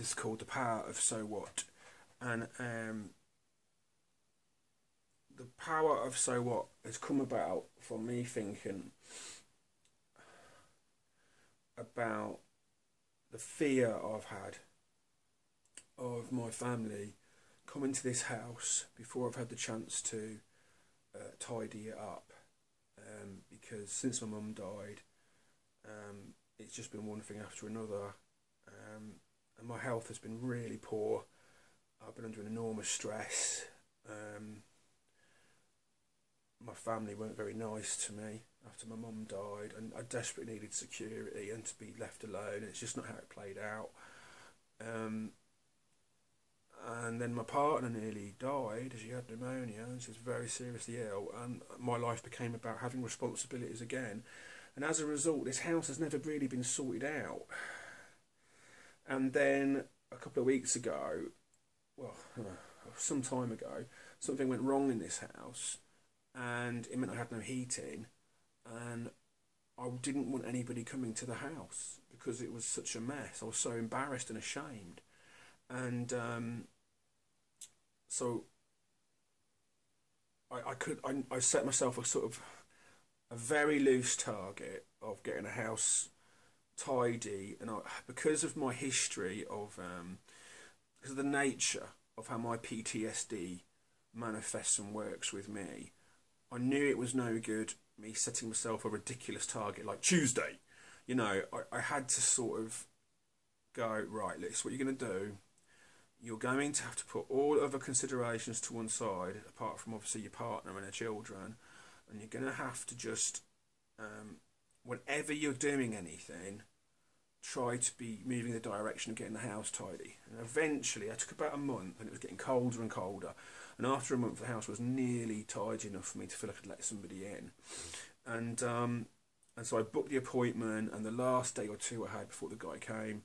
is called The Power of So What. And the power of So What has come about from me thinking about the fear I've had of my family coming to this house before I've had the chance to tidy it up. Because since my mum died, it's just been one thing after another, and my health has been really poor. I've been under an enormous stress. My family weren't very nice to me after my mum died, and I desperately needed security and to be left alone. It's just not how it played out. And then my partner nearly died. She had pneumonia and she was very seriously ill, and my life became about having responsibilities again. And as a result, this house has never really been sorted out. And then a couple of weeks ago, well, some time ago, something went wrong in this house, and it meant I had no heating, and I didn't want anybody coming to the house because it was such a mess. I was so embarrassed and ashamed. And so I set myself a sort of a very loose target of getting a house tidy, and because of my history of because of the nature of how my PTSD manifests and works with me, I knew it was no good me setting myself a ridiculous target like Tuesday. You know, I had to sort of go, right, this is what you're going to do. You're going to have to put all other considerations to one side, apart from obviously your partner and your children, and you're going to have to just, whenever you're doing anything, try to be moving the direction of getting the house tidy. And eventually, I took about a month, and it was getting colder and colder, and after a month the house was nearly tidy enough for me to feel like I could let somebody in. And so I booked the appointment, and the last day or two I had before the guy came,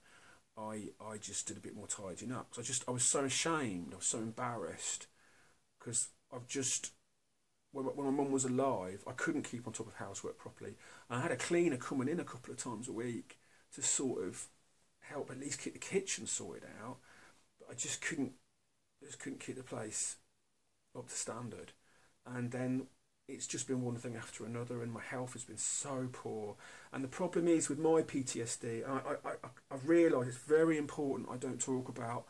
I just did a bit more tidying up. So I was so ashamed, I was so embarrassed, because when my mum was alive, I couldn't keep on top of housework properly. And I had a cleaner coming in a couple of times a week to sort of help at least keep the kitchen sorted out, but I just couldn't keep the place up to standard. And then it's just been one thing after another, and my health has been so poor. And the problem is with my PTSD, I've realised it's very important I don't talk about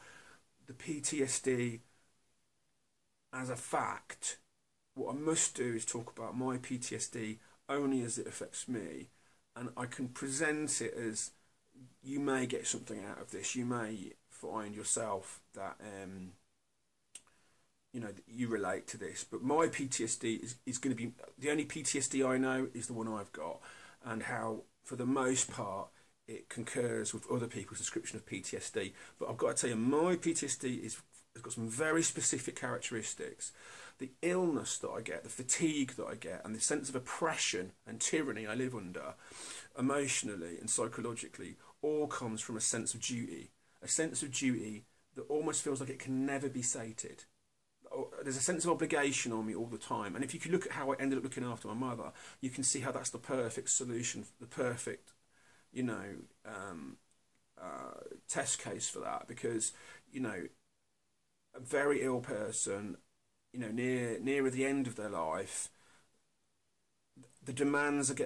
the PTSD as a fact. What I must do is talk about my PTSD only as it affects me, and I can present it as, you may get something out of this. You may find yourself that you know, that you relate to this. But my PTSD is going to be, the only PTSD I know is the one I've got, and how for the most part it concurs with other people's description of PTSD. But I've got to tell you, my PTSD has got some very specific characteristics. The illness that I get, the fatigue that I get, and the sense of oppression and tyranny I live under, emotionally and psychologically, all comes from a sense of duty. A sense of duty that almost feels like it can never be sated. There's a sense of obligation on me all the time. And if you could look at how I ended up looking after my mother, you can see how that's the perfect solution, the perfect, you know, test case for that. Because, you know, a very ill person, you know, nearer the end of their life, the demands are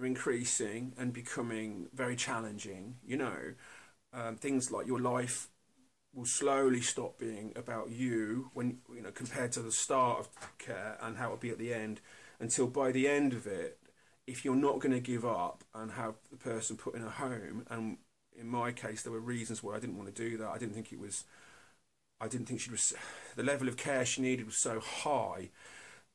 increasing and becoming very challenging. You know, things like your life will slowly stop being about you, when, you know, compared to the start of care and how it'll be at the end, until by the end of it, if you're not going to give up and have the person put in a home, and in my case there were reasons why I didn't want to do that. I didn't think she was, the level of care she needed was so high,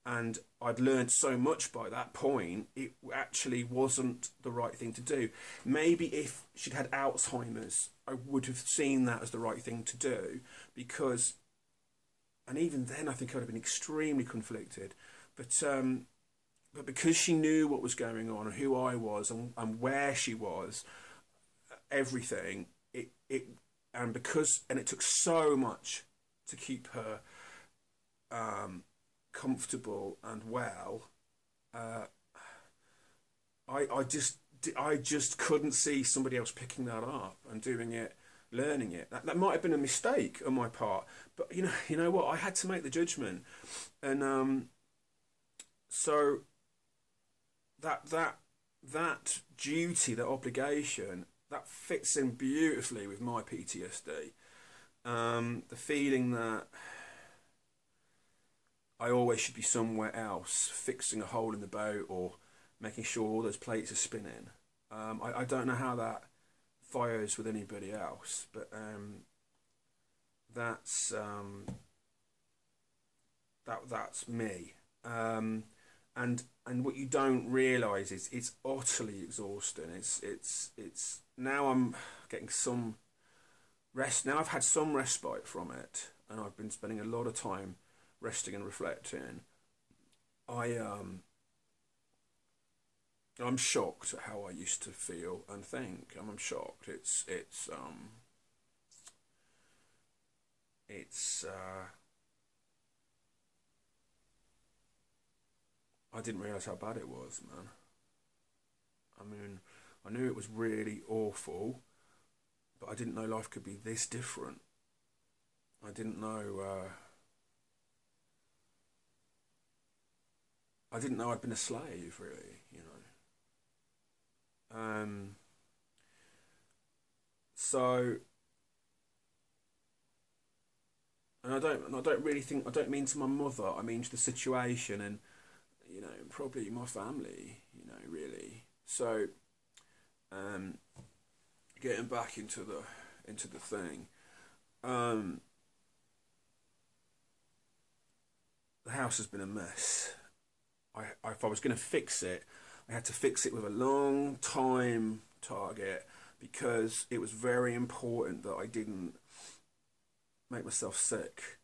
and I'd learned so much by that point, it actually wasn't the right thing to do. Maybe if she'd had Alzheimer's, I would have seen that as the right thing to do, because, and even then I think I would have been extremely conflicted, but because she knew what was going on and who I was and where she was, everything, and it took so much to keep her comfortable and well, I just couldn't see somebody else picking that up and doing it learning it. That might have been a mistake on my part, but you know what? I had to make the judgment, and so that duty, that obligation, that fits in beautifully with my PTSD. The feeling that I always should be somewhere else, fixing a hole in the boat or making sure all those plates are spinning. I don't know how that fires with anybody else, but that's that's me. And what you don't realise is it's utterly exhausting. It's now I'm getting some rest. Now I've had some respite from it, and I've been spending a lot of time resting and reflecting. I'm shocked at how I used to feel and think. I'm shocked. I didn't realise how bad it was, man. I mean, I knew it was really awful, but I didn't know life could be this different. I didn't know. I didn't know I'd been a slave, really. So, and I don't really think. I don't mean to my mother. I mean to the situation, and probably my family. Really. So, getting back into the thing. The house has been a mess. If I was going to fix it, I had to fix it with a long time target, because it was very important that I didn't make myself sick.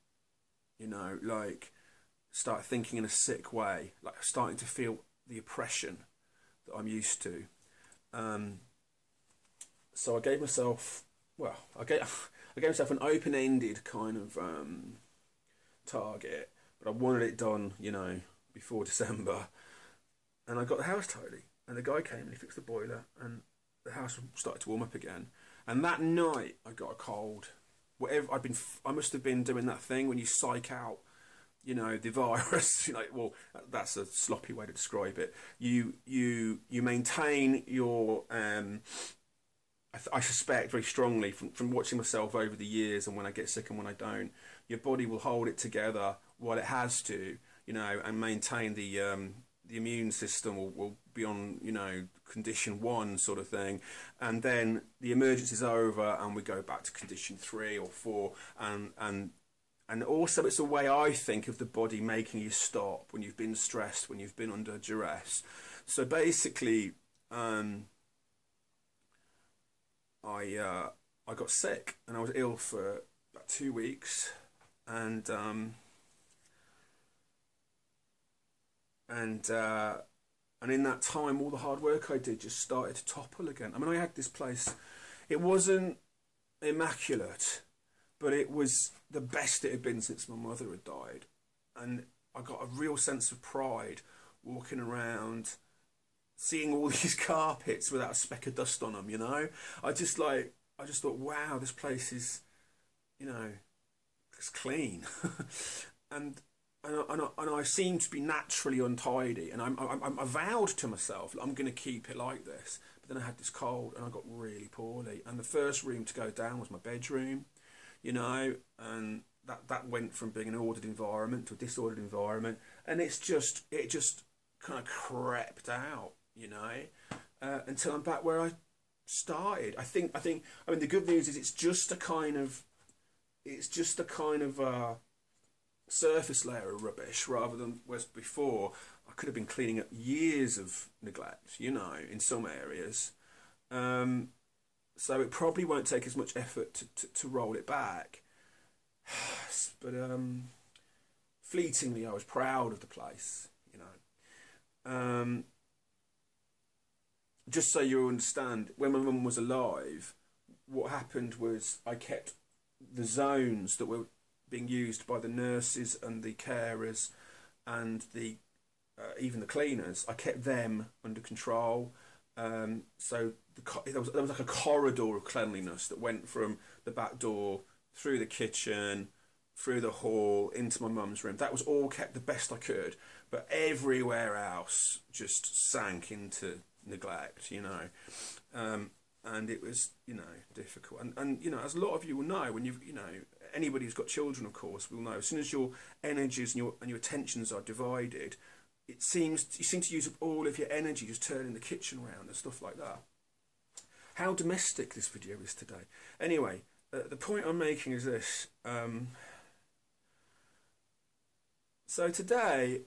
Like start thinking in a sick way, like starting to feel the oppression that I'm used to. So I gave myself, I gave myself an open-ended kind of target, but I wanted it done, before December. And I got the house tidy, and the guy came and he fixed the boiler, and the house started to warm up again. And that night I got a cold. Whatever I must have been doing that thing when you psych out, the virus. Well, that's a sloppy way to describe it. You maintain your I suspect very strongly from watching myself over the years, and when I get sick and when I don't, your body will hold it together while it has to, and maintain the immune system will be on, condition 1 sort of thing, and then the emergency's over and we go back to condition 3 or 4, and also it's a way, I think, of the body making you stop when you've been stressed, when you've been under duress. So basically, I got sick and I was ill for about 2 weeks, and in that time, all the hard work I did just started to topple again. I mean, I had this place. It wasn't immaculate, but it was the best it had been since my mother had died. And I got a real sense of pride walking around, seeing all these carpets without a speck of dust on them, I just thought, wow, this place is, it's clean. and I seem to be naturally untidy, and I vowed to myself, I'm going to keep it like this. But then I had this cold, and I got really poorly. And the first room to go down was my bedroom, and that went from being an ordered environment to a disordered environment, and it just kind of crept out, until I'm back where I started. I mean, the good news is it's just a kind of surface layer of rubbish, rather than was before. I could have been cleaning up years of neglect, in some areas. So it probably won't take as much effort to roll it back. But fleetingly, I was proud of the place, Just so you understand, when my mum was alive, what happened was I kept the zones that were being used by the nurses and the carers and the even the cleaners. I kept them under control. So there was like a corridor of cleanliness that went from the back door through the kitchen, through the hall, into my mum's room. That was all kept the best I could, but everywhere else just sank into neglect, you know. And it was, you know, difficult. And you know, as a lot of you will know, when you've, you know, anybody who's got children, of course, will know, as soon as your energies and your attentions are divided, you seem to use up all of your energy just turning the kitchen around and stuff like that. How domestic this video is today. Anyway, the point I'm making is this. So today,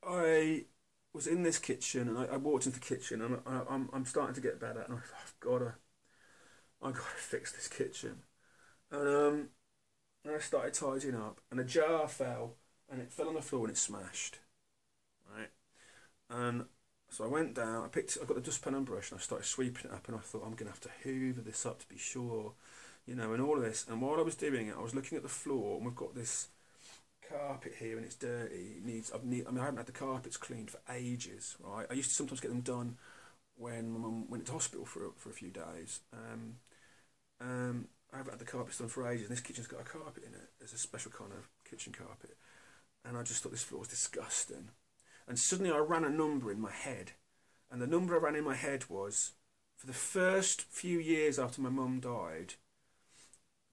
I was in this kitchen, and I walked into the kitchen, and I'm starting to get better, and I've gotta fix this kitchen. And I started tidying up, and a jar fell, and it fell on the floor, and it smashed. Right, and so I went down. I got the dustpan and brush, and I started sweeping it up, and I thought, I'm gonna have to hoover this up to be sure, you know, and all of this. And while I was doing it, I was looking at the floor, and we've got this carpet here, and it's dirty. I haven't had the carpets cleaned for ages, right? I used to sometimes get them done when my mum went to hospital for a few days. I haven't had the carpets done for ages, and this kitchen's got a carpet in it. There's a special kind of kitchen carpet, and I just thought this floor was disgusting. And suddenly I ran a number in my head, and the number I ran in my head was, for the first few years after my mum died,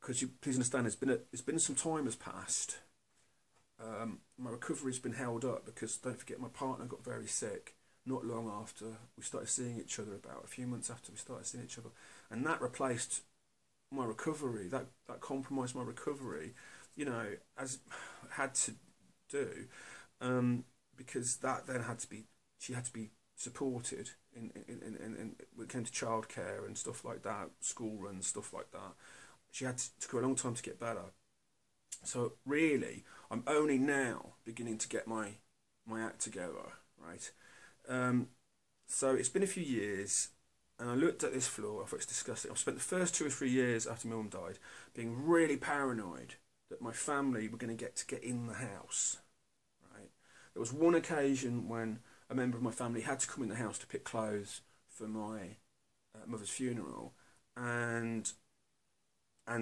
because you please understand, it's been some time has passed. My recovery's been held up because, don't forget, my partner got very sick not long after we started seeing each other, about a few months after we started seeing each other, and that replaced my recovery. That compromised my recovery, you know, as had to do, because that then she had to be supported in when it came to childcare and stuff like that, school runs, stuff like that. She had to go a long time to get better. So really, I'm only now beginning to get my act together, right? So it's been a few years, and I looked at this floor. I thought, it's disgusting. I've spent the first 2 or 3 years after my mum died being really paranoid that my family were going to get in the house, right? There was one occasion when a member of my family had to come in the house to pick clothes for my mother's funeral, and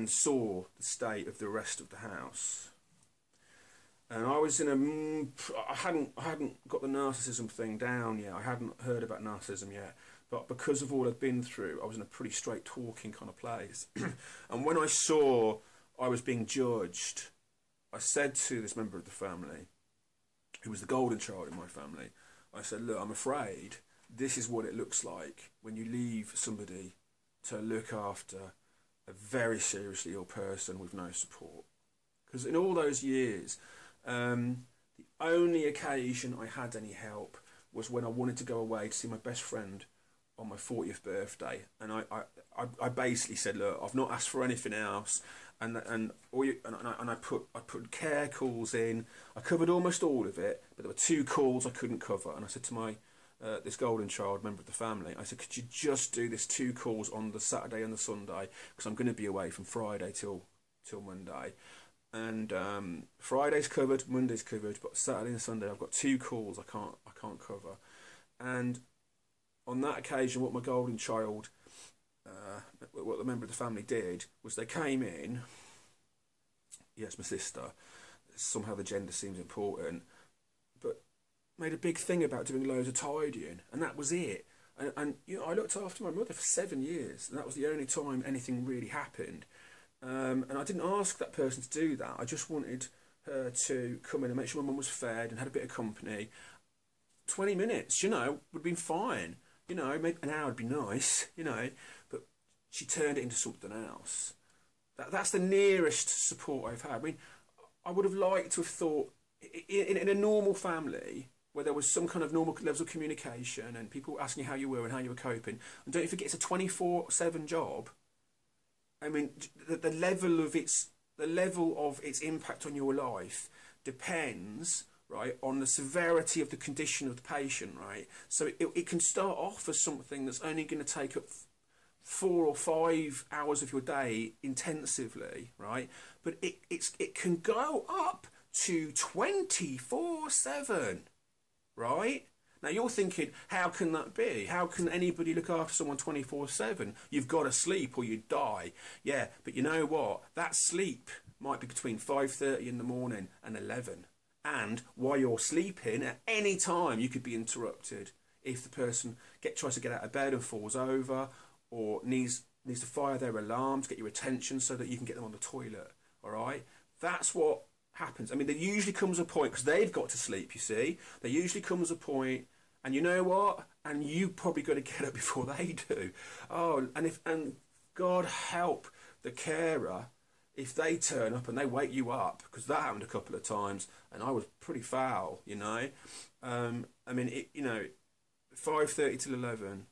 saw the state of the rest of the house. And I was I hadn't got the narcissism thing down yet. I hadn't heard about narcissism yet. But because of all I'd been through, I was in a pretty straight talking kind of place. And when I saw I was being judged, I said to this member of the family, who was the golden child in my family, I said, look, I'm afraid this is what it looks like when you leave somebody to look after a very seriously ill person with no support. Because in all those years, the only occasion I had any help was when I wanted to go away to see my best friend on my 40th birthday, and I basically said, look, I've not asked for anything else, and I put care calls in. I covered almost all of it, but there were 2 calls I couldn't cover, and I said to my this golden child member of the family, I said, could you just do this 2 calls on the Saturday and the Sunday, because I'm going to be away from Friday till Monday. And Friday's covered, Monday's covered, but Saturday and Sunday I've got 2 calls I can't cover. And on that occasion, what my golden child, what the member of the family did was they came in. Yes, my sister. Somehow the gender seems important, but made a big thing about doing loads of tidying, and that was it. And you know, I looked after my mother for 7 years, and that was the only time anything really happened. And I didn't ask that person to do that. I just wanted her to come in and make sure my mum was fed and had a bit of company. 20 minutes, you know, would have been fine. You know, maybe an hour would be nice, you know, but she turned it into something else. That's the nearest support I've had. I mean, I would have liked to have thought, in a normal family, where there was some kind of normal levels of communication and people asking how you were and how you were coping, and don't forget, it's a 24/7 job. I mean, the level of its impact on your life depends, right, on the severity of the condition of the patient, right? So it can start off as something that's only going to take up 4 or 5 hours of your day intensively, right? But it can go up to 24/7, right? Now you're thinking, how can that be? How can anybody look after someone 24/7? You've got to sleep or you die. Yeah, but you know what? That sleep might be between 5:30 in the morning and 11. And while you're sleeping, at any time you could be interrupted. If the person tries to get out of bed and falls over, or needs to fire their alarm to get your attention so that you can get them on the toilet. All right, that's what happens. I mean, there usually comes a point, because they've got to sleep, you see. There usually comes a point, and you know what? And you probably got to get up before they do. Oh, and God help the carer if they turn up and they wake you up, because that happened a couple of times, and I was pretty foul, you know. I mean, 5:30 till 11.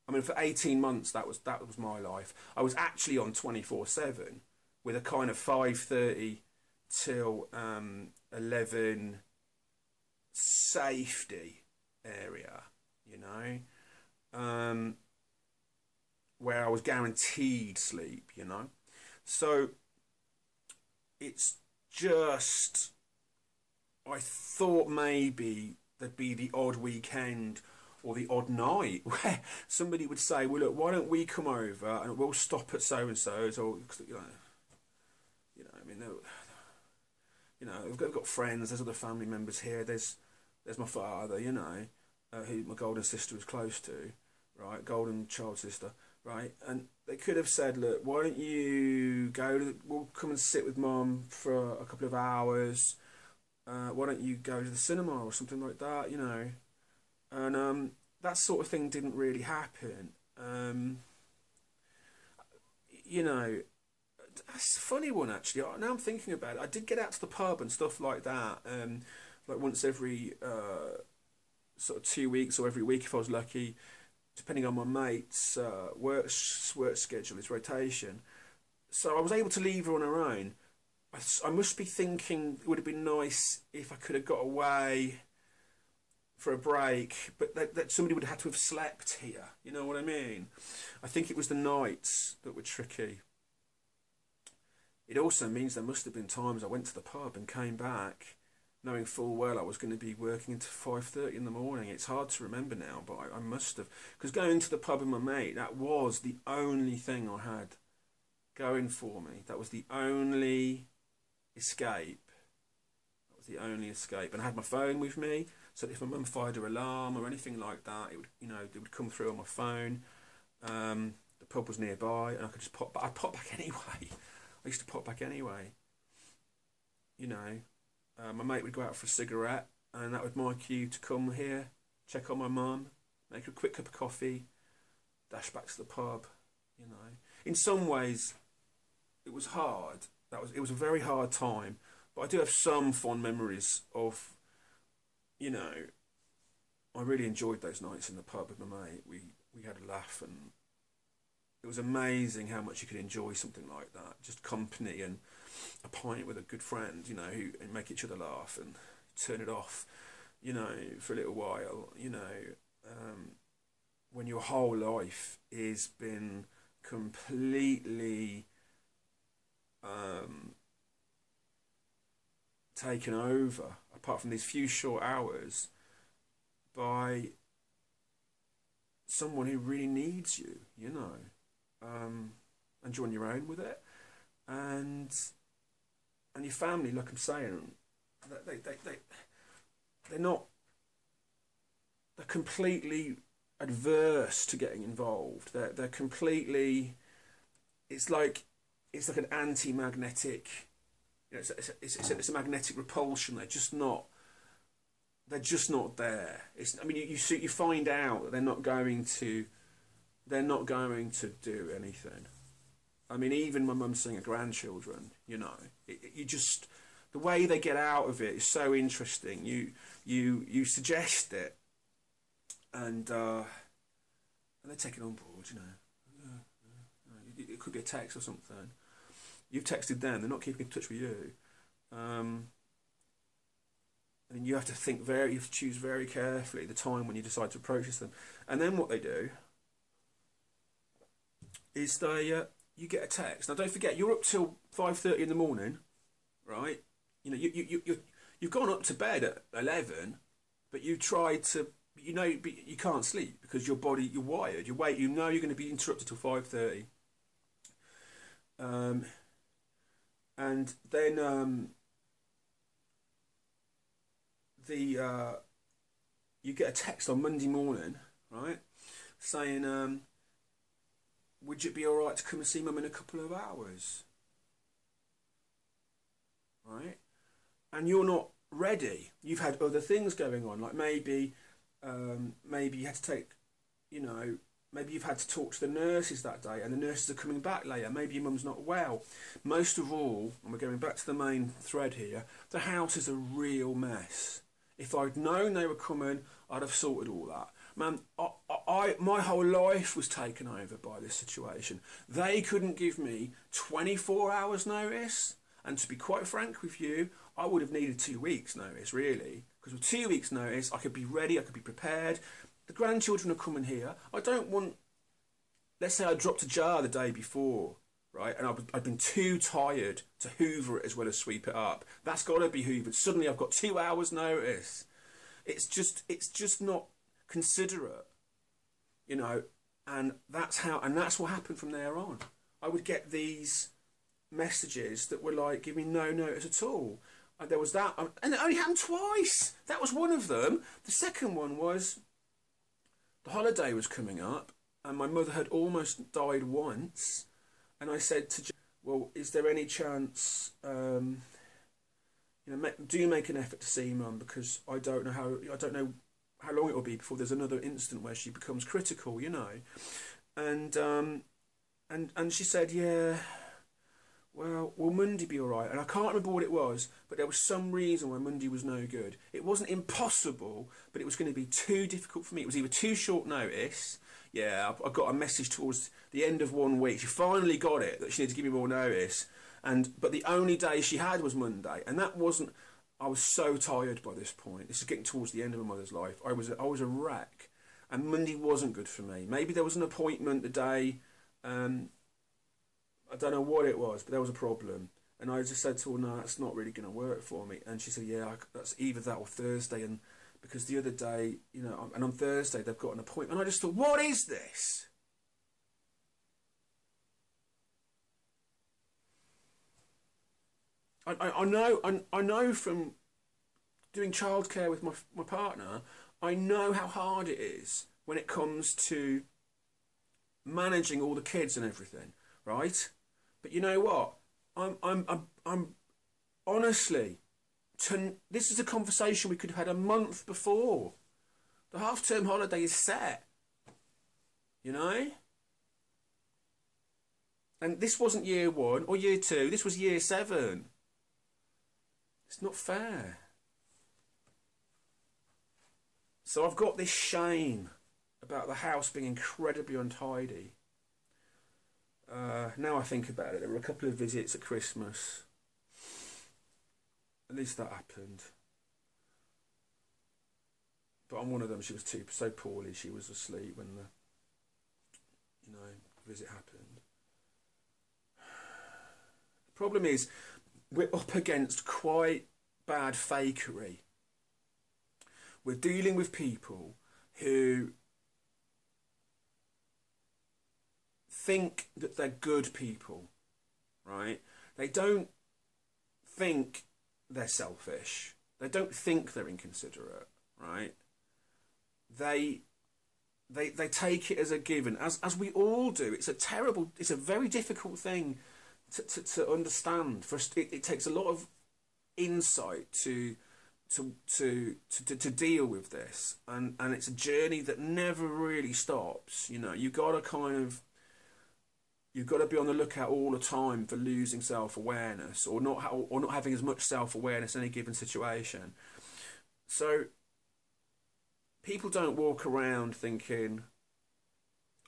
I mean, for 18 months, that was my life. I was actually on 24/7 with a kind of 5:30 till 11 safety area, you know, where I was guaranteed sleep, you know. So it's just, I thought maybe there'd be the odd weekend or the odd night where somebody would say, well, look, why don't we come over and we'll stop at so-and-so's, or, I mean, I've got friends, there's other family members here, there's my father, you know, who my golden sister was close to, right, golden child sister, right, and they could have said, look, why don't you we'll come and sit with mum for a couple of hours, why don't you go to the cinema or something like that, you know. And that sort of thing didn't really happen. You know, that's a funny one, actually. Now I'm thinking about it, I did get out to the pub and stuff like that, like once every sort of 2 weeks or every week if I was lucky, depending on my mate's work schedule, his rotation. So I was able to leave her on her own. I must be thinking it would have been nice if I could have got away for a break, but that somebody would have had to have slept here. You know what I mean? I think it was the nights that were tricky. It also means there must have been times I went to the pub and came back knowing full well I was going to be working until 5:30 in the morning. It's hard to remember now, but I must have. Because going to the pub with my mate, that was the only thing I had going for me. That was the only escape. That was the only escape. And I had my phone with me, so that if my mum fired her alarm or anything like that, it would come through on my phone. The pub was nearby, and I could just pop. But I'd pop back anyway. I used to pop back anyway. You know, my mate would go out for a cigarette, and that was my cue to come here, check on my mum, make her a quick cup of coffee, dash back to the pub. You know, in some ways, it was hard. It was a very hard time, but I do have some fond memories of. You know, I really enjoyed those nights in the pub with my mate. We had a laugh, and it was amazing how much you could enjoy something like that. Just company and a pint with a good friend, you know, who and make each other laugh and turn it off, you know, for a little while. You know, when your whole life is been completely taken over, apart from these few short hours, by someone who really needs you, you know, and you're on your own with it, and your family, like I'm saying, they're completely adverse to getting involved. They're completely. It's like an anti-magnetic. You know, it's a magnetic repulsion. They're just not there. I mean, you find out that they're not going to do anything. I mean, even my mum's seeing her grandchildren. You know, the way they get out of it is so interesting. You suggest it, and they take it on board. You know, it could be a text or something. You've texted them, they're not keeping in touch with you. And you have to you have to choose very carefully the time when you decide to approach them. And then what they do is you get a text. Now don't forget, you're up till 5:30 in the morning, right? You know, you've gone up to bed at 11, but you tried to you know, you can't sleep because your body, you're wired. You know you're going to be interrupted till 5:30. And then the you get a text on Monday morning, right, saying, would it be all right to come and see Mum in a couple of hours, right? And you're not ready. You've had other things going on, like maybe you had to take, you know, maybe you've had to talk to the nurses that day and the nurses are coming back later. Maybe your mum's not well. Most of all, and we're going back to the main thread here, the house is a real mess. If I'd known they were coming, I'd have sorted all that. Man, my whole life was taken over by this situation. They couldn't give me 24 hours notice. And to be quite frank with you, I would have needed 2 weeks notice, really. Because with 2 weeks notice, I could be ready, I could be prepared. The grandchildren are coming here. I don't want... Let's say I dropped a jar the day before, right? And I've been too tired to hoover it as well as sweep it up. That's got to be hoovered. Suddenly I've got 2 hours notice. It's just not considerate, you know. And that's what happened from there on. I would get these messages that were like, give me no notice at all. And there was that, and it only happened twice. That was one of them. The second one was the holiday was coming up, and my mother had almost died once, and I said to well, is there any chance, you know, do make an effort to see Mum, because I don't know how long it will be before there's another incident where she becomes critical, you know. And she said, yeah, well, will Monday be all right? And I can't remember what it was, but there was some reason why Monday was no good. It wasn't impossible, but it was going to be too difficult for me. It was either too short notice. Yeah, I got a message towards the end of 1 week. She finally got it, that she needed to give me more notice. But the only day she had was Monday. And that wasn't... I was so tired by this point. This is getting towards the end of my mother's life. I was a wreck. And Monday wasn't good for me. Maybe there was an appointment the day... I don't know what it was, but there was a problem. And I just said to her, no, that's not really going to work for me. And she said, yeah, that's either that or Thursday. And because the other day, you know, and on Thursday they've got an appointment. And I just thought, what is this? I know from doing childcare with my partner, I know how hard it is when it comes to managing all the kids and everything, right? But you know what? I'm honestly, this is a conversation we could have had a month before. The half-term holiday is set, you know? And this wasn't year 1 or year 2, this was year 7. It's not fair. So I've got this shame about the house being incredibly untidy. Now I think about it, there were a couple of visits at Christmas. At least that happened. But on one of them, she was so poorly, she was asleep when the, you know, visit happened. The problem is, we're up against quite bad fakery. We're dealing with people who think that they're good people, right? They don't think they're selfish. They don't think they're inconsiderate, right? They take it as a given, as we all do. It's a very difficult thing to understand. First, it takes a lot of insight to deal with this, and it's a journey that never really stops. You know, you've got to be on the lookout all the time for losing self-awareness, or not having as much self-awareness in any given situation. So people don't walk around thinking,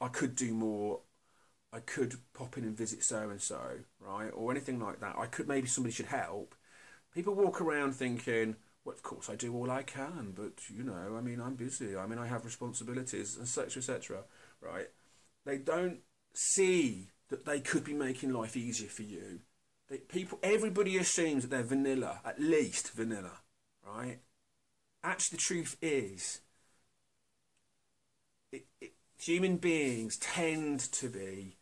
I could do more, I could pop in and visit so-and-so, right? Or anything like that. Maybe somebody should help. People walk around thinking, well, of course I do all I can, but, you know, I mean, I'm busy. I mean, I have responsibilities, etc., right? They don't see that they could be making life easier for you. Everybody assumes that they're vanilla, at least vanilla, right? Actually, the truth is, human beings tend to be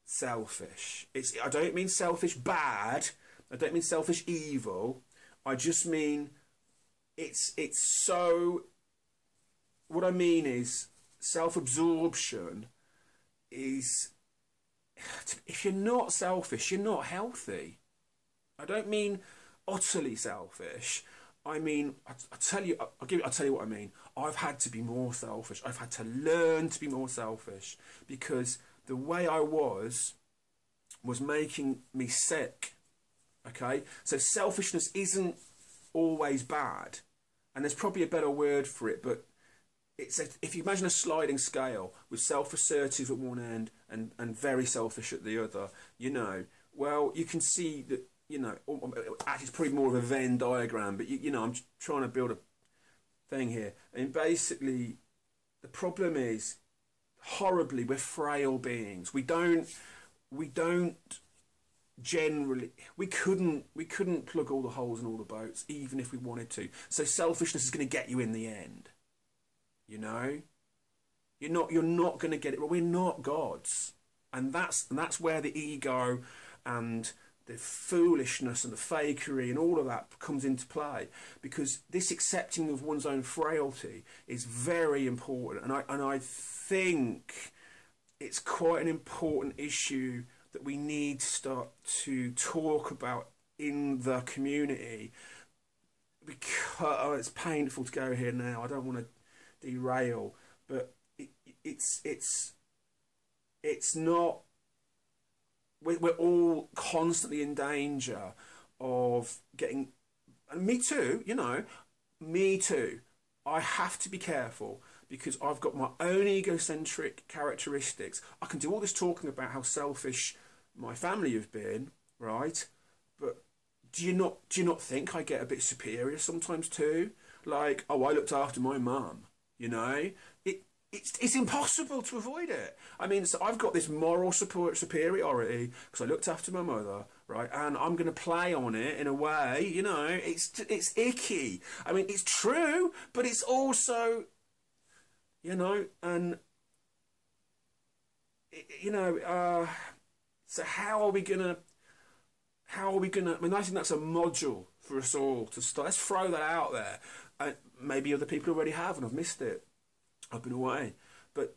selfish. I don't mean selfish bad. I don't mean selfish evil. I just mean it's so. What I mean is self-absorption is, if you're not selfish, you're not healthy. I don't mean utterly selfish. I mean, I'll tell you what I mean. I've had to be more selfish. I've had to learn to be more selfish, because the way I was making me sick. Okay? So selfishness isn't always bad. And there's probably a better word for it, but if you imagine a sliding scale with self-assertive at one end and very selfish at the other, you know, well, you can see that, you know, actually it's probably more of a Venn diagram, but you know, I'm trying to build a thing here. And basically, the problem is, horribly, we're frail beings. We don't generally, we couldn't plug all the holes in all the boats, even if we wanted to. So selfishness is going to get you in the end. You know, you're not going to get it. Well, we're not gods, and that's where the ego and the foolishness and the fakery and all of that comes into play, because this accepting of one's own frailty is very important, and I think it's quite an important issue that we need to start to talk about in the community, because it's painful to go here now. I don't want to derail, but it's not. We're all constantly in danger of getting, and me too. You know, me too. I have to be careful, because I've got my own egocentric characteristics. I can do all this talking about how selfish my family have been, right? But do you not think I get a bit superior sometimes too? Like, oh, I looked after my mum. You know, it's impossible to avoid it. I mean, so I've got this moral superiority because I looked after my mother, right? And I'm going to play on it in a way, you know, it's icky. I mean, it's true, but it's also, you know, and, you know, so how are we going to, I mean, I think that's a module for us all to start. Let's throw that out there. Maybe other people already have, and I've missed it. I've been away. But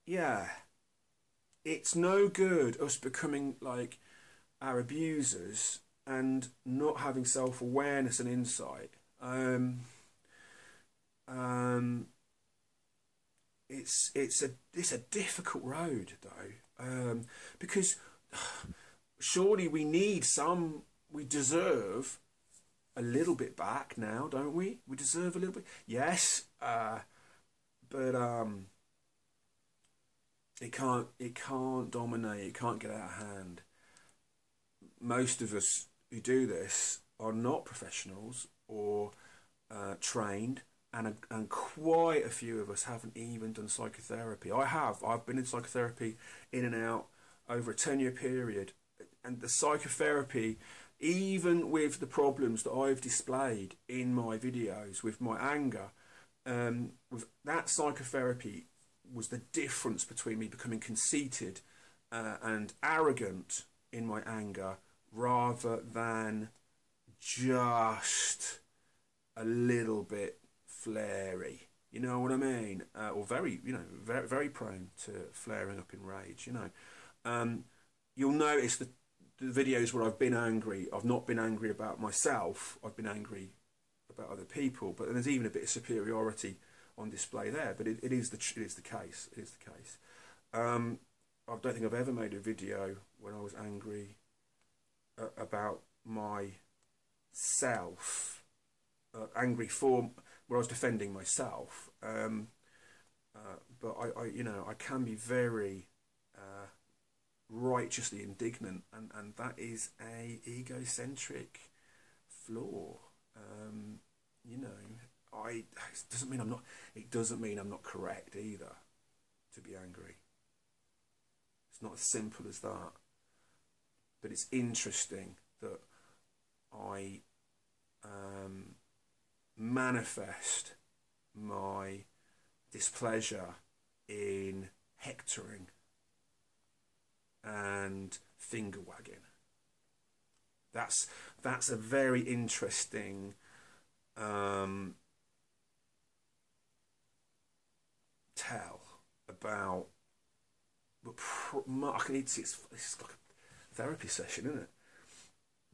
yeah, it's no good us becoming like our abusers and not having self-awareness and insight. It's a difficult road though, because surely we deserve a little bit back now, don't we? We deserve a little bit. Yes, but it can't dominate. It can't get out of hand. Most of us who do this are not professionals or trained, and quite a few of us haven't even done psychotherapy. I've been in psychotherapy in and out over a 10-year period, and the psychotherapy, even with the problems that I've displayed in my videos with my anger, with that psychotherapy was the difference between me becoming conceited and arrogant in my anger, rather than just a little bit flary. You know what I mean? Or very, you know, very, very prone to flaring up in rage. You know, you'll notice that the videos where I've been angry, I've not been angry about myself. I've been angry about other people. But there's even a bit of superiority on display there. But it is the case. It is the case. I don't think I've ever made a video when I was angry about myself, angry for where I was defending myself. But you know, I can be very righteously indignant, and that is a egocentric flaw. You know, it doesn't mean I'm not correct either to be angry. It's not as simple as that. But it's interesting that I manifest my displeasure in hectoring and finger wagging. That's a very interesting tell about. I can it's like a therapy session, isn't it?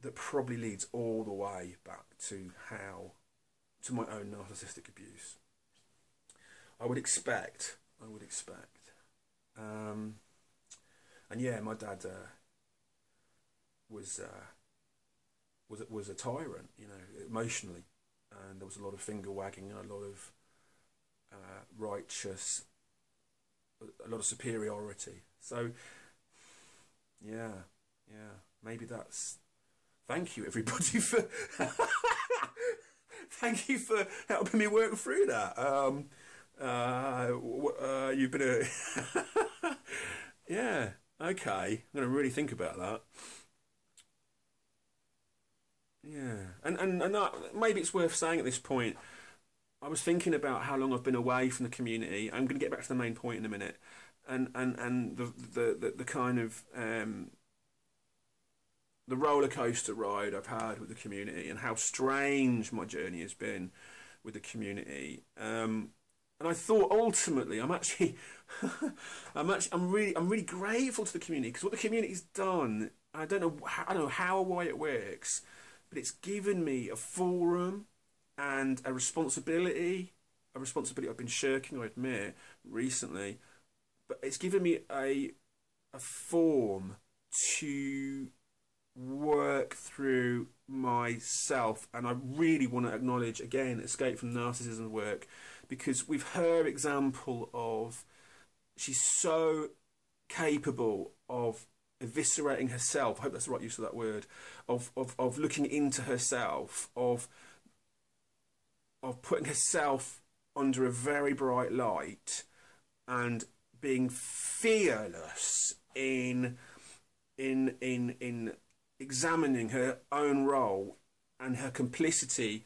That probably leads all the way back to my own narcissistic abuse. I would expect. And yeah, my dad was a tyrant, you know, emotionally, and there was a lot of finger wagging and a lot of a lot of superiority. So yeah, maybe that's. Thank you, everybody, for thank you for helping me work through that. You've been a yeah. Okay, I'm gonna really think about that. Yeah, and maybe it's worth saying at this point. I was thinking about how long I've been away from the community. I'm going to get back to the main point in a minute, and the kind of the roller coaster ride I've had with the community, and how strange my journey has been with the community. And I thought ultimately, I'm really grateful to the community, because what the community's done, I don't know how or why it works, but it's given me a forum and a responsibility I've been shirking, I admit, recently, but it's given me a form to work through myself. And I really want to acknowledge again Escape from Narcissism work, because with her example of, she's so capable of eviscerating herself, I hope that's the right use of that word, of looking into herself, of putting herself under a very bright light, and being fearless in examining her own role and her complicity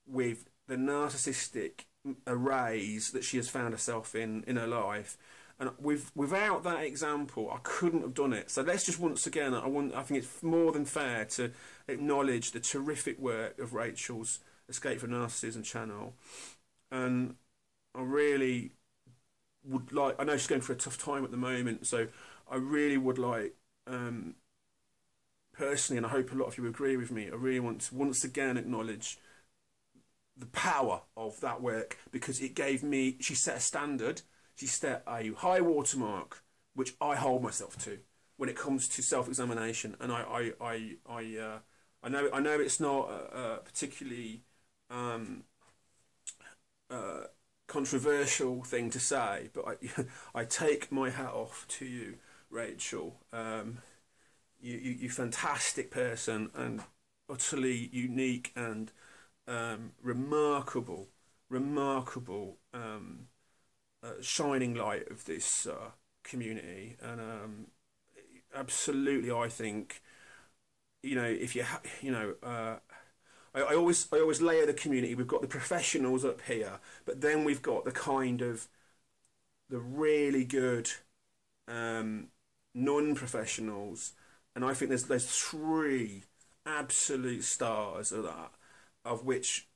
with the narcissistic arrays that she has found herself in her life. And without that example, I couldn't have done it. So let's just once again, I think it's more than fair to acknowledge the terrific work of Rachel's Escape from Narcissism channel. And I really would like, I know she's going through a tough time at the moment, so I really would like, personally, and I hope a lot of you agree with me, I really want to once again acknowledge the power of that work, because it gave me, she set a standard, she set a high watermark, which I hold myself to when it comes to self-examination. And I know it's not a particularly controversial thing to say, but I take my hat off to you, Rachel. You fantastic person, and utterly unique and remarkable shining light of this community. And absolutely, I think, you know, if you I always layer the community. We've got the professionals up here, but then we've got the kind of the really good non-professionals, and I think there's three absolute stars of that, of which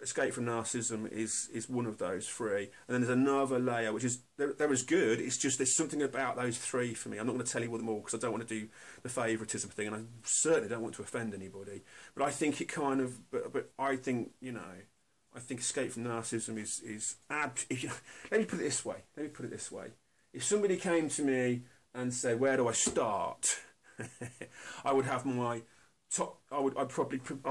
Escape from Narcissism is one of those three. And then there's another layer, which is, they're as good, it's just there's something about those three for me. I'm not going to tell you them all, because I don't want to do the favouritism thing, and I certainly don't want to offend anybody. But I think it kind of, but I think, you know, I think Escape from Narcissism is let me put it this way. If somebody came to me and said, where do I start? I would have my top, I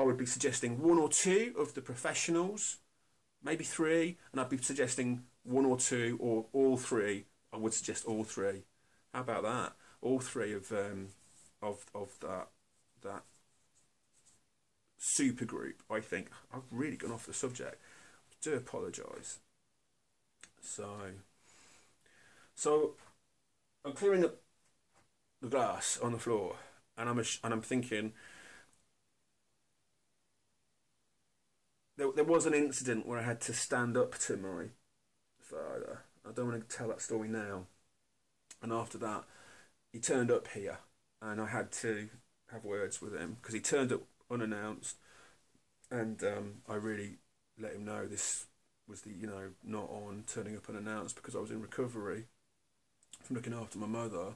would be suggesting one or two of the professionals, maybe three, and I'd be suggesting one or two, or all three. I would suggest all three. How about that? All three of that super group. I think I've really gone off the subject. I do apologise. So I'm clearing up the glass on the floor, and I'm thinking, there was an incident where I had to stand up to my father. I don't want to tell that story now. And after that, he turned up here, and I had to have words with him because he turned up unannounced, and I really let him know this was the, you know, not on turning up unannounced, because I was in recovery from looking after my mother.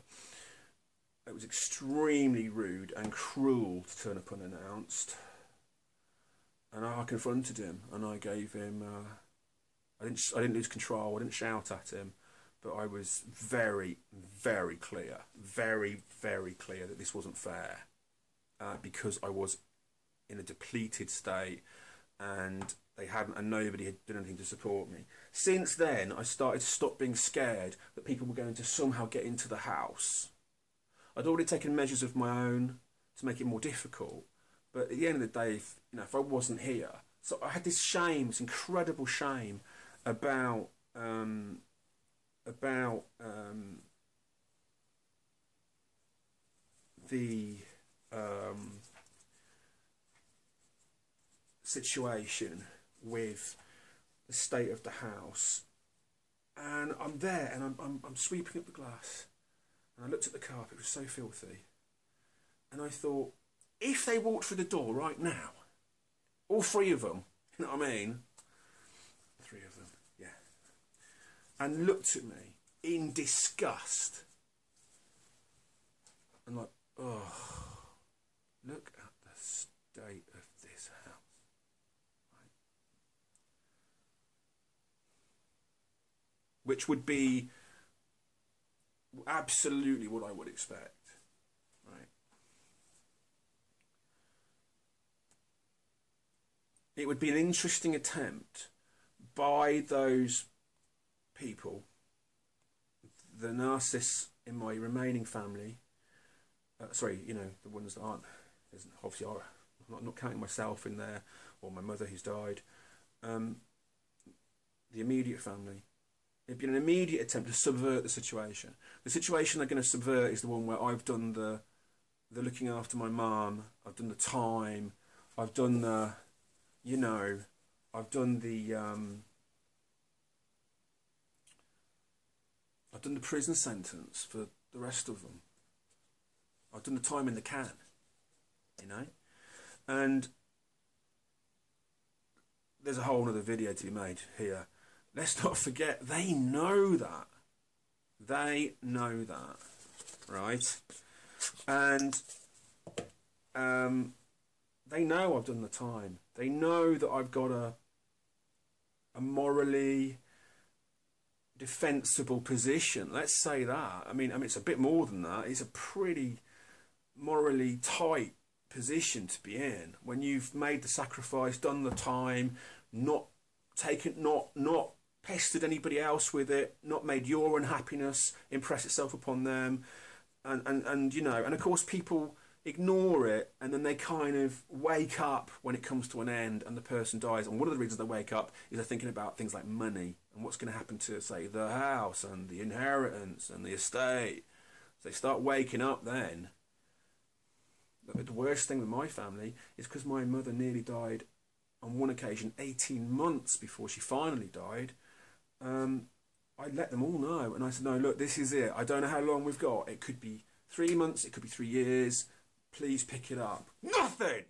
It was extremely rude and cruel to turn up unannounced. And I confronted him, and I gave him. I didn't lose control. I didn't shout at him, but I was very, very clear, very, very clear that this wasn't fair, because I was in a depleted state, and they hadn't, and nobody had done anything to support me. Since then, I started to stop being scared that people were going to somehow get into the house. I'd already taken measures of my own to make it more difficult. But at the end of the day, if I wasn't here, so I had this shame, this incredible shame about the situation with the state of the house. And I'm there, and I'm sweeping up the glass, and I looked at the carpet; it was so filthy, and I thought, if they walked through the door right now, all three of them, you know what I mean? Three of them, yeah. And looked at me in disgust. And like, oh, look at the state of this house. Right? Which would be absolutely what I would expect. It would be an interesting attempt by those people, the narcissists in my remaining family, the ones that aren't, obviously I'm not counting myself in there, or my mother who's died, the immediate family. It'd be an immediate attempt to subvert the situation. The situation they're going to subvert is the one where I've done the looking after my mum, I've done the time, I've done the... I've done the prison sentence for the rest of them. I've done the time in the can, and there's a whole other video to be made here. Let's not forget, they know that. They know that, right? And they know I've done the time. They know that I've got a morally defensible position. Let's say that. I mean, it's a bit more than that. It's a pretty morally tight position to be in when you've made the sacrifice, done the time, not pestered anybody else with it, not made your unhappiness impress itself upon them, and of course people ignore it, and then they kind of wake up when it comes to an end and the person dies. And one of the reasons they wake up is they're thinking about things like money and what's going to happen to, say, the house and the inheritance and the estate. So they start waking up then. But the worst thing with my family is because my mother nearly died on one occasion 18 months before she finally died. I let them all know, and I said, no, look, this is it. I don't know how long we've got. It could be 3 months, it could be 3 years. Please pick it up. Nothing!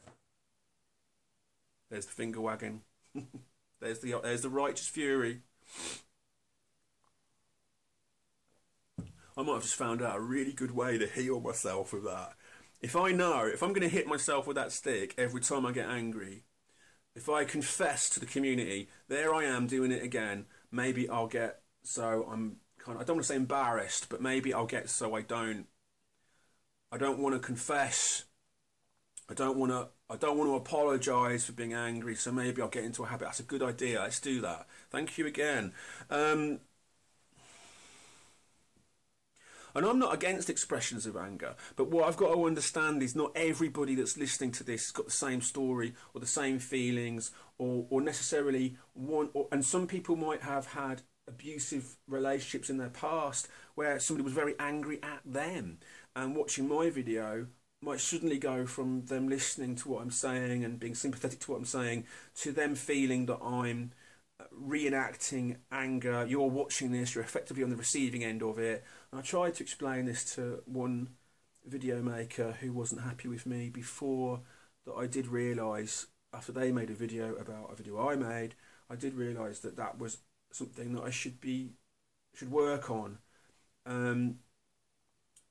There's the finger wagging. there's the righteous fury. I might have just found out a really good way to heal myself with that. If I'm going to hit myself with that stick every time I get angry, if I confess to the community, there I am doing it again, maybe I'll get, so I'm kind of, I don't want to say embarrassed, but maybe I'll get so I don't want to confess. I don't want to apologise for being angry, so maybe I'll get into a habit. That's a good idea. Let's do that. Thank you again. And I'm not against expressions of anger, but what I've got to understand is not everybody that's listening to this has got the same story or the same feelings or necessarily and some people might have had abusive relationships in their past where somebody was very angry at them, and watching my video might suddenly go from them listening to what I'm saying and being sympathetic to what I'm saying to them feeling that I'm reenacting anger. You're watching this, you're effectively on the receiving end of it. And I tried to explain this to one video maker who wasn't happy with me before, that I did realise after they made a video about a video I made, I did realise that that was something that I should work on.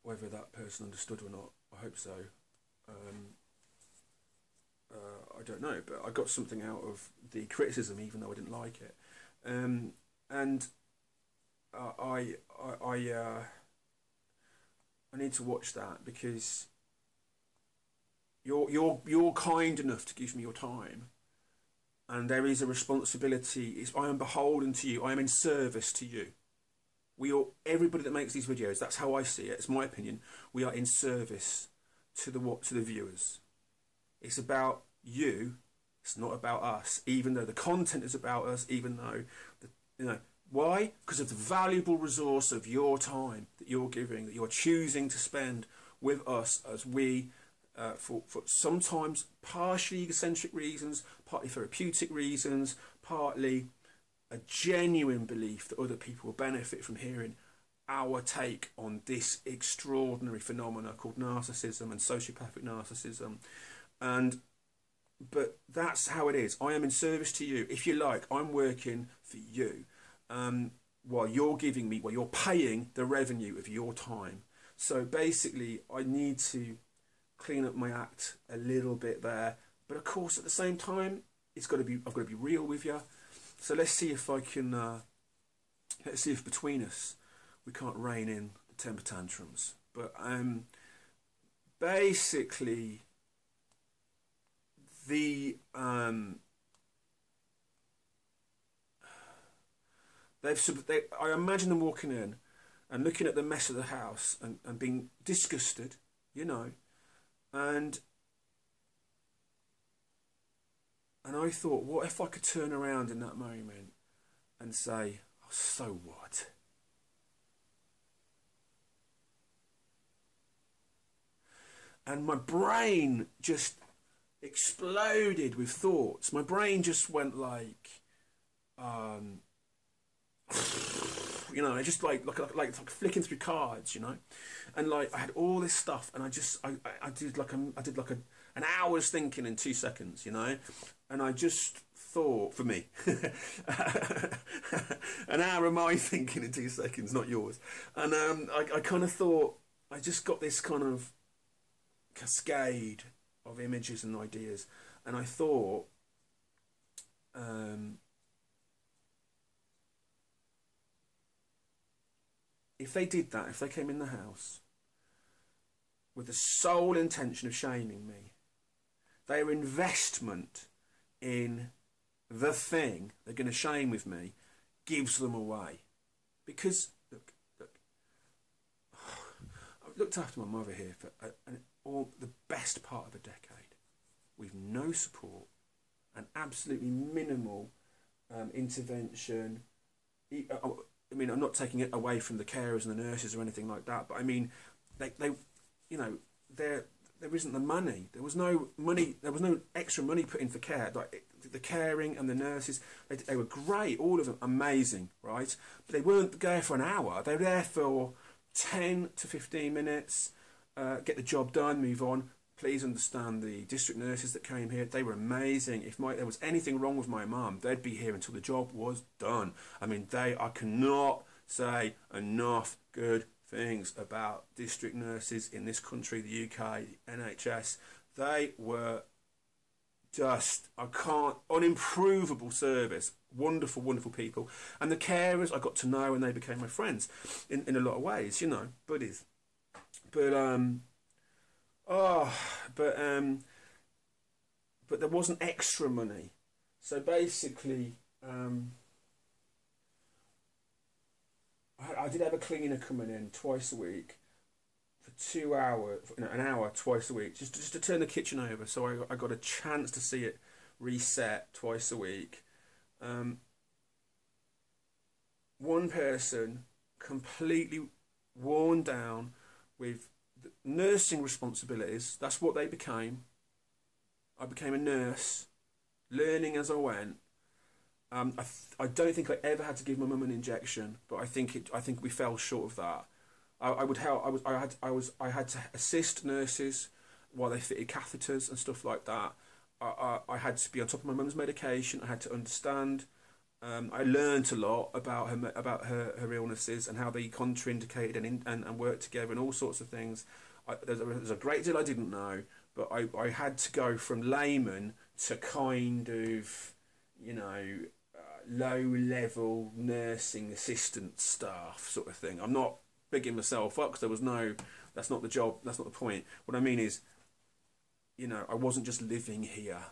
Whether that person understood or not, I hope so. I don't know, but I got something out of the criticism, even though I didn't like it. And I need to watch that, because you're kind enough to give me your time, and there is a responsibility. I am beholden to you. I am in service to you. Everybody that makes these videos, that's how I see it. It's my opinion. We are in service to the viewers. It's about you. It's not about us. Even though the content is about us, even though why? Because of the valuable resource of your time that you're giving, that you're choosing to spend with us, as we, for sometimes partially egocentric reasons, partly therapeutic reasons, partly a genuine belief that other people will benefit from hearing our take on this extraordinary phenomena called narcissism and sociopathic narcissism. But that's how it is. I am in service to you. If you like, I'm working for you, while you're paying the revenue of your time. So basically, I need to clean up my act a little bit there. But of course, at the same time, I've got to be real with you. So let's see if I can, let's see if between us we can't rein in the temper tantrums. But basically, I imagine them walking in and looking at the mess of the house and being disgusted, and I thought, what if I could turn around in that moment and say, oh, so what? And my brain just exploded with thoughts. My brain just went like, just like flicking through cards, and like I had all this stuff, and I did like an hour's thinking in 2 seconds, and I just thought, for me, an hour of my thinking in 2 seconds, not yours, and I kind of thought, I just got this kind of cascade of images and ideas, and I thought, if they did that, if they came in the house with the sole intention of shaming me, their investment in the thing they're going to shame with me gives them away. Because, look, I've looked after my mother here for the best part of a decade, with no support and absolutely minimal intervention. I mean, I'm not taking it away from the carers and the nurses or anything like that, but I mean, there isn't the money. There was no money. There was no extra money put in for care. Like the caring and the nurses, they were great, all of them amazing, right? But they weren't there for an hour. They were there for 10 to 15 minutes. Get the job done, move on. Please understand the district nurses that came here. They were amazing. If there was anything wrong with my mum, they'd be here until the job was done. I mean, I cannot say enough good things about district nurses in this country, the UK, the NHS. They were just, unimprovable service. Wonderful, wonderful people. And the carers I got to know, and they became my friends in a lot of ways, buddies. But there wasn't extra money. So basically, I did have a cleaner coming in twice a week for 2 hours, an hour twice a week, just to turn the kitchen over. So I got a chance to see it reset twice a week. One person completely worn down with nursing responsibilities. That's what they became. I became a nurse, learning as I went. I don't think I ever had to give my mum an injection, but I think we fell short of that. I would help. I had to assist nurses while they fitted catheters and stuff like that. I had to be on top of my mum's medication. I had to understand. I learned a lot about her illnesses and how they contraindicated and worked together and all sorts of things. There's a great deal I didn't know, but I had to go from layman to kind of, you know, low level nursing assistant staff sort of thing. I'm not bigging myself up because that's not the job, that's not the point. What I mean is, you know, I wasn't just living here.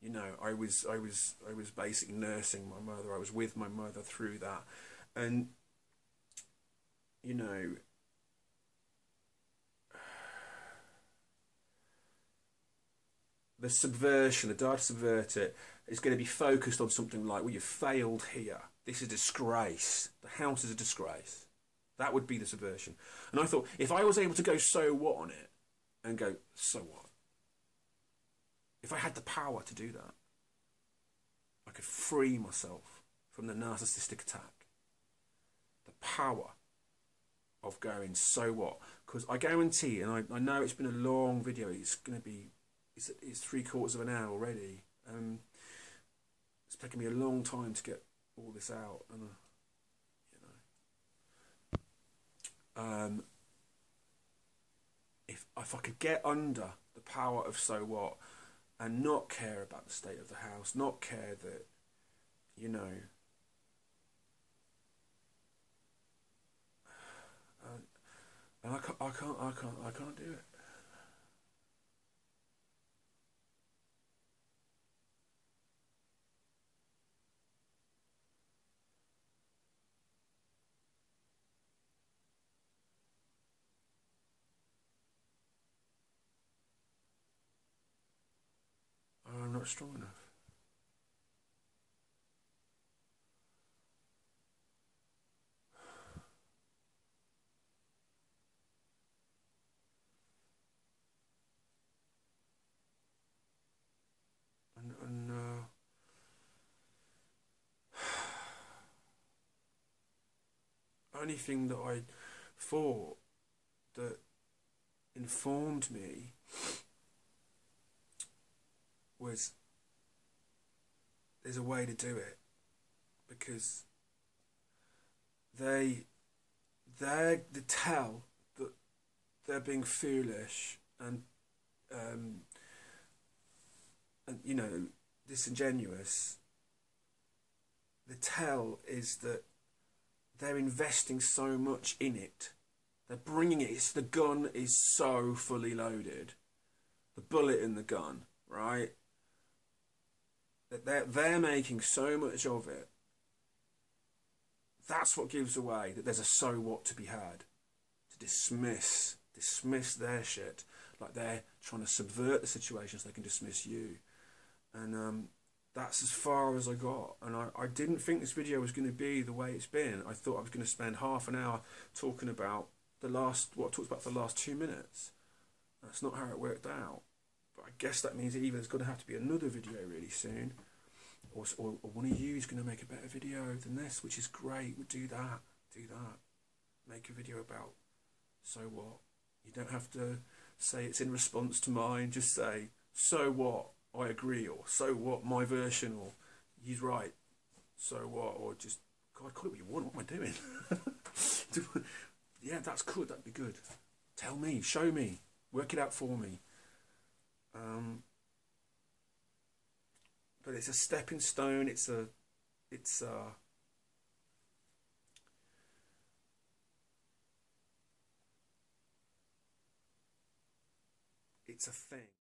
You know, I was basically nursing my mother. I was with my mother through that, and you know, the subversion, the desire to subvert it, is going to be focused on something like, well, you failed here. This is a disgrace. The house is a disgrace. That would be the subversion. And I thought, if I was able to go so what on it, and go, so what? If I had the power to do that, I could free myself from the narcissistic attack. The power of going, so what? Because I guarantee, and I know it's been a long video, it's going to be, it's 3/4 of an hour already. It's taken me a long time to get all this out, and you know, if I could get under the power of so what, and not care about the state of the house, not care that, you know, and I can't do it. I'm not strong enough. And only thing that I thought that informed me was, there's a way to do it, because they tell that they're being foolish and you know, disingenuous. The tell is that they're investing so much in it. They're bringing it. The gun is so fully loaded. The bullet in the gun, right? That they're making so much of it. That's what gives away that there's a so what to be had. To dismiss their shit, like they're trying to subvert the situation so they can dismiss you. And that's as far as I got. And I didn't think this video was going to be the way it's been. I thought I was going to spend half an hour talking about what I talked about for the last 2 minutes. That's not how it worked out. But I guess that means either there's going to have to be another video really soon, or one of you is going to make a better video than this, which is great. We'll do that. Make a video about so what. You don't have to say it's in response to mine. Just say, so what? I agree, or so what? My version, or he's right. So what? Or just, God, call it what you want. What am I doing? Yeah, that's good. That'd be good. Tell me, show me, work it out for me. But it's a stepping stone. It's a thing.